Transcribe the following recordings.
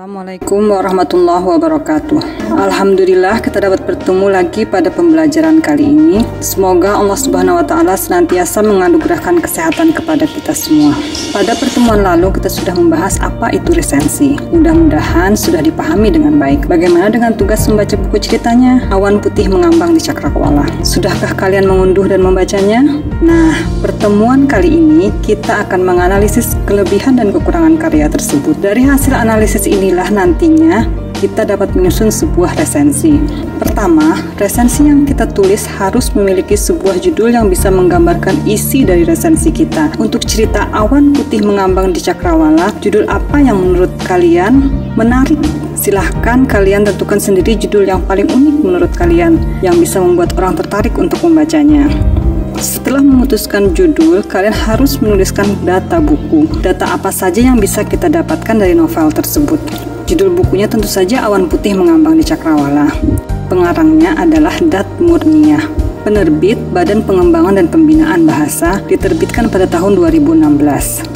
Assalamualaikum warahmatullahi wabarakatuh. Alhamdulillah kita dapat bertemu lagi pada pembelajaran kali ini. Semoga Allah Subhanahu wa Ta'ala senantiasa menganugerahkan kesehatan kepada kita semua. Pada pertemuan lalu kita sudah membahas apa itu resensi. Mudah-mudahan sudah dipahami dengan baik. Bagaimana dengan tugas membaca buku ceritanya Awan Putih Mengambang di Cakrawala? Sudahkah kalian mengunduh dan membacanya? Nah, pertemuan kali ini kita akan menganalisis kelebihan dan kekurangan karya tersebut. Dari hasil analisis inilah nantinya kita dapat menyusun sebuah resensi. Pertama, resensi yang kita tulis harus memiliki sebuah judul yang bisa menggambarkan isi dari resensi kita. Untuk cerita Awan Putih Mengambang di Cakrawala, judul apa yang menurut kalian menarik? Silahkan kalian tentukan sendiri judul yang paling unik menurut kalian, yang bisa membuat orang tertarik untuk membacanya. Setelah memutuskan judul, kalian harus menuliskan data buku. Data apa saja yang bisa kita dapatkan dari novel tersebut. Judul bukunya tentu saja Awan Putih Mengambang di Cakrawala. Pengarangnya adalah Dat Murniah. Penerbit Badan Pengembangan dan Pembinaan Bahasa, diterbitkan pada tahun 2016.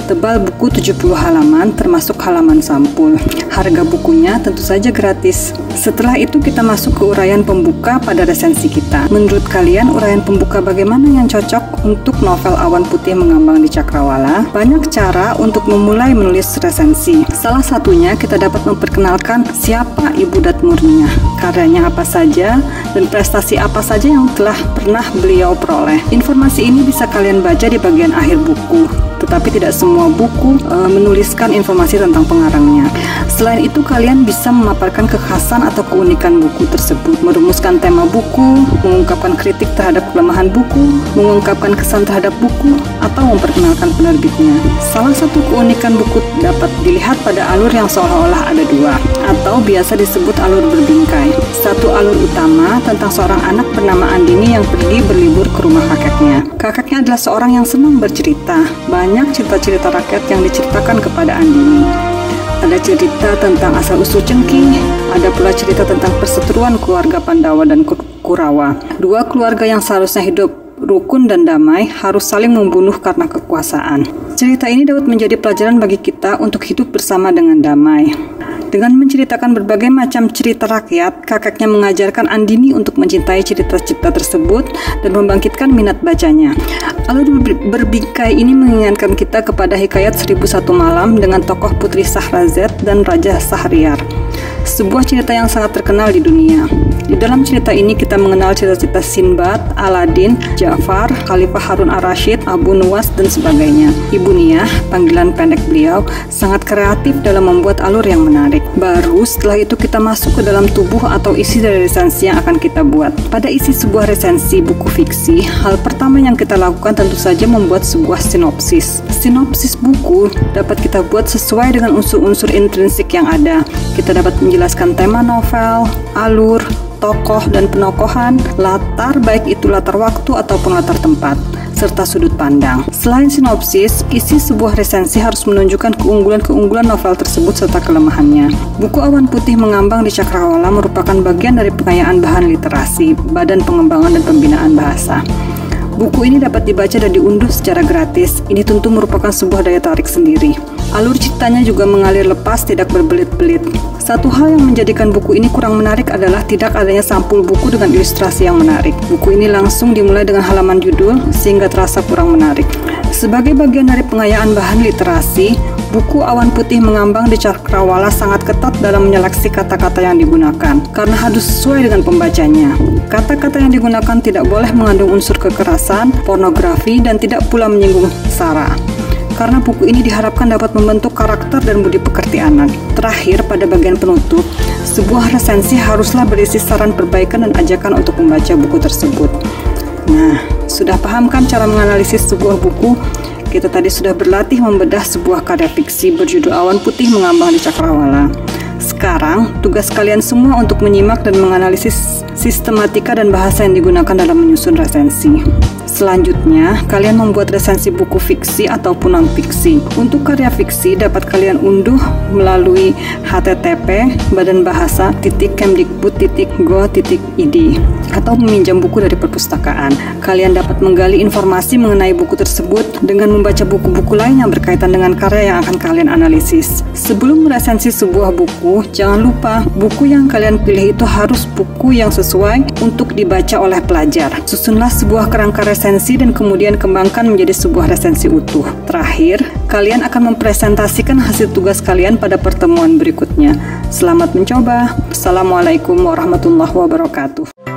Tebal buku 70 halaman termasuk halaman sampul. Harga bukunya tentu saja gratis. Setelah itu kita masuk ke uraian pembuka pada resensi kita. Menurut kalian uraian pembuka bagaimana yang cocok untuk novel Awan Putih Mengambang di Cakrawala? Banyak cara untuk memulai menulis resensi. Salah satunya kita dapat memperkenalkan siapa Ibu Dat Murniah, karyanya apa saja, dan prestasi apa saja yang telah pernah beliau peroleh. Informasi ini bisa kalian baca di bagian akhir buku, tetapi tidak semua buku menuliskan informasi tentang pengarangnya. Selain itu, kalian bisa memaparkan kekhasan atau keunikan buku tersebut, merumuskan tema buku, mengungkapkan kritik terhadap kelemahan buku, mengungkapkan kesan terhadap buku, atau memperkenalkan penerbitnya. Salah satu keunikan buku dapat dilihat pada alur yang seolah-olah ada dua, atau biasa disebut alur berbingkai. Satu alur utama tentang seorang anak bernama Andini yang pergi berlibur ke rumah kakeknya. Kakeknya adalah seorang yang senang bercerita. Banyak cerita-cerita rakyat yang diceritakan kepada Andini. Ada cerita tentang asal-usul Cengki, ada pula cerita tentang perseteruan keluarga Pandawa dan Kurawa. Dua keluarga yang seharusnya hidup rukun dan damai harus saling membunuh karena kekuasaan. Cerita ini dapat menjadi pelajaran bagi kita untuk hidup bersama dengan damai. Dengan menceritakan berbagai macam cerita rakyat, kakeknya mengajarkan Andini untuk mencintai cerita-cerita tersebut dan membangkitkan minat bacanya. Alur berbingkai ini mengingatkan kita kepada hikayat 1001 Malam dengan tokoh Putri Sahrazad dan Raja Sahriar. Sebuah cerita yang sangat terkenal di dunia. Di dalam cerita ini kita mengenal cerita-cerita Sinbad, Aladin, Ja'far, Khalifah Harun ar-Rasyid, Abu Nuwas, dan sebagainya. Ibu Niah, panggilan pendek beliau, sangat kreatif dalam membuat alur yang menarik. Baru setelah itu kita masuk ke dalam tubuh atau isi dari resensi yang akan kita buat. Pada isi sebuah resensi buku fiksi, hal pertama yang kita lakukan tentu saja membuat sebuah sinopsis. Sinopsis buku dapat kita buat sesuai dengan unsur-unsur intrinsik yang ada. Kita dapat menjelaskan tema novel, alur, tokoh dan penokohan, latar baik itu latar waktu ataupun latar tempat, serta sudut pandang. Selain sinopsis, isi sebuah resensi harus menunjukkan keunggulan-keunggulan novel tersebut serta kelemahannya. Buku Awan Putih Mengambang di Cakrawala merupakan bagian dari pengayaan bahan literasi, Badan Pengembangan dan Pembinaan Bahasa. Buku ini dapat dibaca dan diunduh secara gratis. Ini tentu merupakan sebuah daya tarik sendiri. Alur ceritanya juga mengalir lepas, tidak berbelit-belit. Satu hal yang menjadikan buku ini kurang menarik adalah tidak adanya sampul buku dengan ilustrasi yang menarik. Buku ini langsung dimulai dengan halaman judul, sehingga terasa kurang menarik. Sebagai bagian dari pengayaan bahan literasi, buku Awan Putih Mengambang di Cakrawala sangat ketat dalam menyeleksi kata-kata yang digunakan, karena harus sesuai dengan pembacanya. Kata-kata yang digunakan tidak boleh mengandung unsur kekerasan, pornografi, dan tidak pula menyinggung sara. Karena buku ini diharapkan dapat membentuk karakter dan budi pekerti anak. Terakhir, pada bagian penutup, sebuah resensi haruslah berisi saran perbaikan dan ajakan untuk membaca buku tersebut. Nah, sudah paham kan cara menganalisis sebuah buku? Kita tadi sudah berlatih membedah sebuah karya fiksi berjudul Awan Putih Mengambang di Cakrawala. Sekarang, tugas kalian semua untuk menyimak dan menganalisis sistematika dan bahasa yang digunakan dalam menyusun resensi. Selanjutnya, kalian membuat resensi buku fiksi ataupun non-fiksi. Untuk karya fiksi dapat kalian unduh melalui http://badanbahasa.kemdikbud.go.id atau meminjam buku dari perpustakaan. Kalian dapat menggali informasi mengenai buku tersebut dengan membaca buku-buku lain yang berkaitan dengan karya yang akan kalian analisis. Sebelum meresensi sebuah buku, jangan lupa buku yang kalian pilih itu harus buku yang sesuai untuk dibaca oleh pelajar. Susunlah sebuah kerangka resensi dan kemudian kembangkan menjadi sebuah resensi utuh. Terakhir, kalian akan mempresentasikan hasil tugas kalian pada pertemuan berikutnya. Selamat mencoba. Assalamualaikum warahmatullahi wabarakatuh.